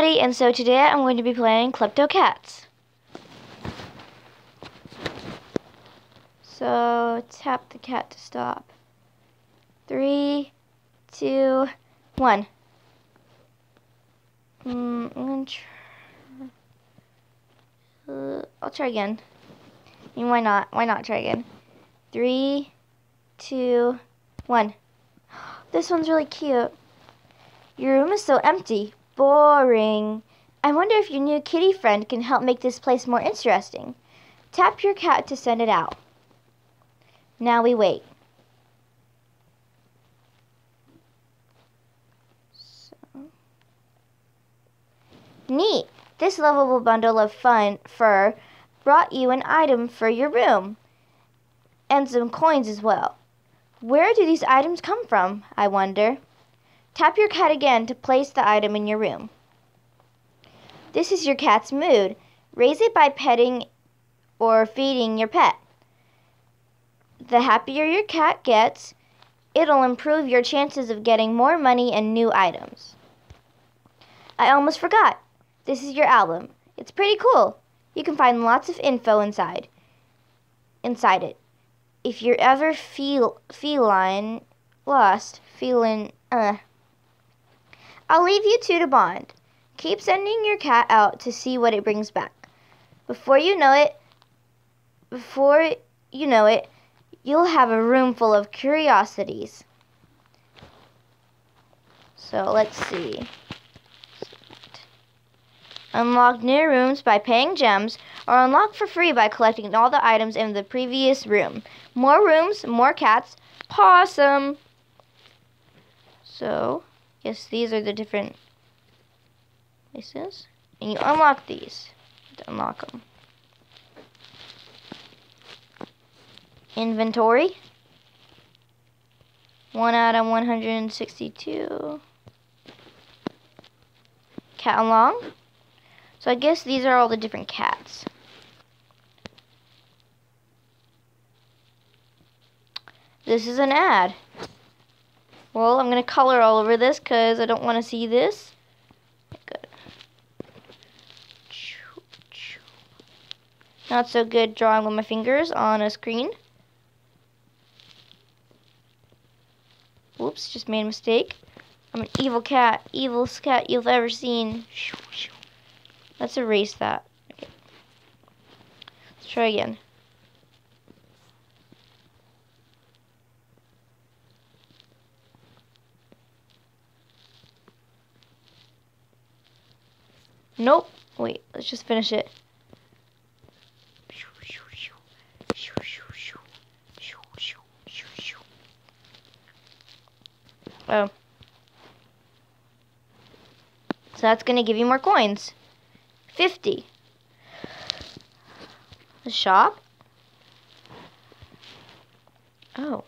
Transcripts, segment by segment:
everybody, and so today I'm going to be playing Klepto Cats. So tap the cat to stop. 3, 2, 1. I'm gonna I'll try again. I mean, why not? Why not try again? 3, 2, 1. This one's really cute. Your room is so empty. Boring. I wonder if your new kitty friend can help make this place more interesting. Tap your cat to send it out. Now we wait. Neat! This lovable bundle of fur brought you an item for your room. And some coins as well. Where do these items come from, I wonder? Tap your cat again to place the item in your room. This is your cat's mood. Raise it by petting or feeding your pet. The happier your cat gets, it'll improve your chances of getting more money and new items. I almost forgot. This is your album. It's pretty cool. You can find lots of info inside it. If you're ever I'll leave you two to bond. Keep sending your cat out to see what it brings back. Before you know it, you'll have a room full of curiosities. So let's see. Unlock new rooms by paying gems, or unlock for free by collecting all the items in the previous room. More rooms, more cats. Awesome! So, yes, these are the different places. And you unlock these to unlock them. Inventory. 1 out of 162. Cat along. So I guess these are all the different cats. This is an ad. Well, I'm going to color all over this because I don't want to see this. Good. Not so good drawing with my fingers on a screen. Whoops, just made a mistake. I'm an evil cat. Evilest cat you've ever seen. Let's erase that. Okay. Let's try again. Nope. Wait, let's just finish it. Oh. So that's going to give you more coins. 50. The shop? Oh.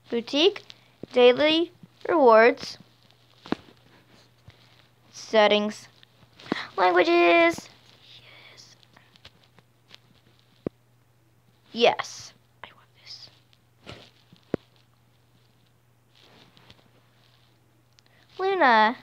Boutique. Daily rewards. Settings. Languages. Yes. I want this. Luna.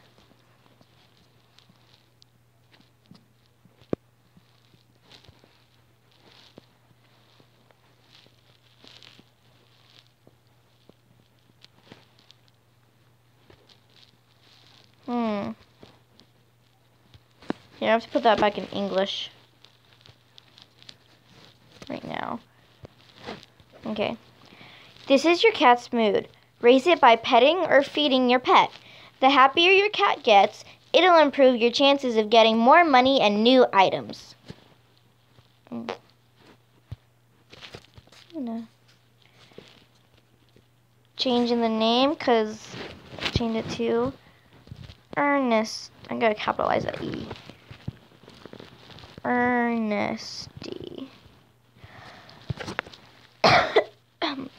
Yeah, I have to put that back in English right now. Okay. This is your cat's mood. Raise it by petting or feeding your pet. The happier your cat gets, it'll improve your chances of getting more money and new items. Changing the name because I changed it to Ernest. I'm going to capitalize that E. Ernesty.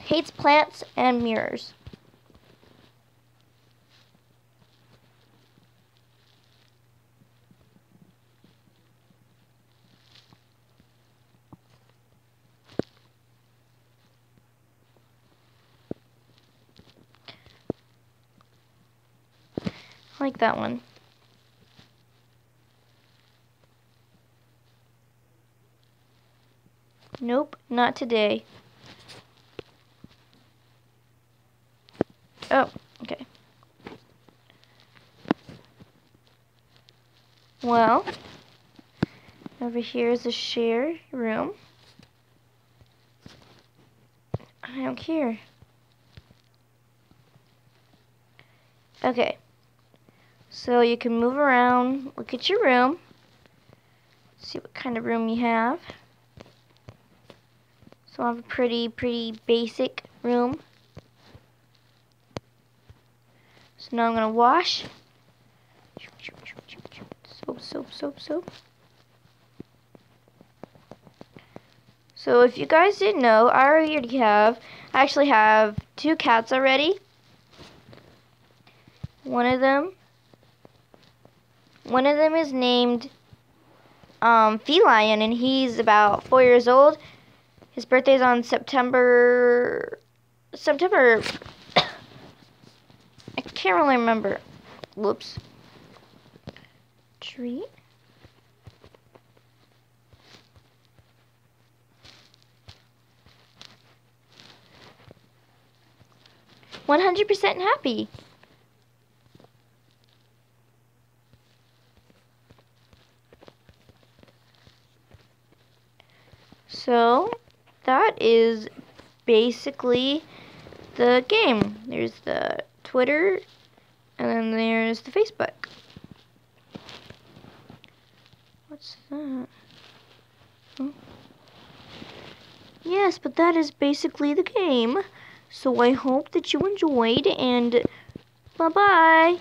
Hates plants and mirrors. I like that one. Nope, not today. Oh, okay. Well, over here is a share room. I don't care. Okay. So you can move around, look at your room, see what kind of room you have. So I have a pretty basic room. So now I'm gonna wash. Soap. So if you guys didn't know, I actually have 2 cats already. One of them is named Feline, and he's about 4 years old. His birthday's on September. I can't really remember. Whoops. Treat. "100% happy." So that is basically the game. There's the Twitter, and then there's the Facebook. What's that? Oh. Yes, but that is basically the game. So I hope that you enjoyed, and bye-bye.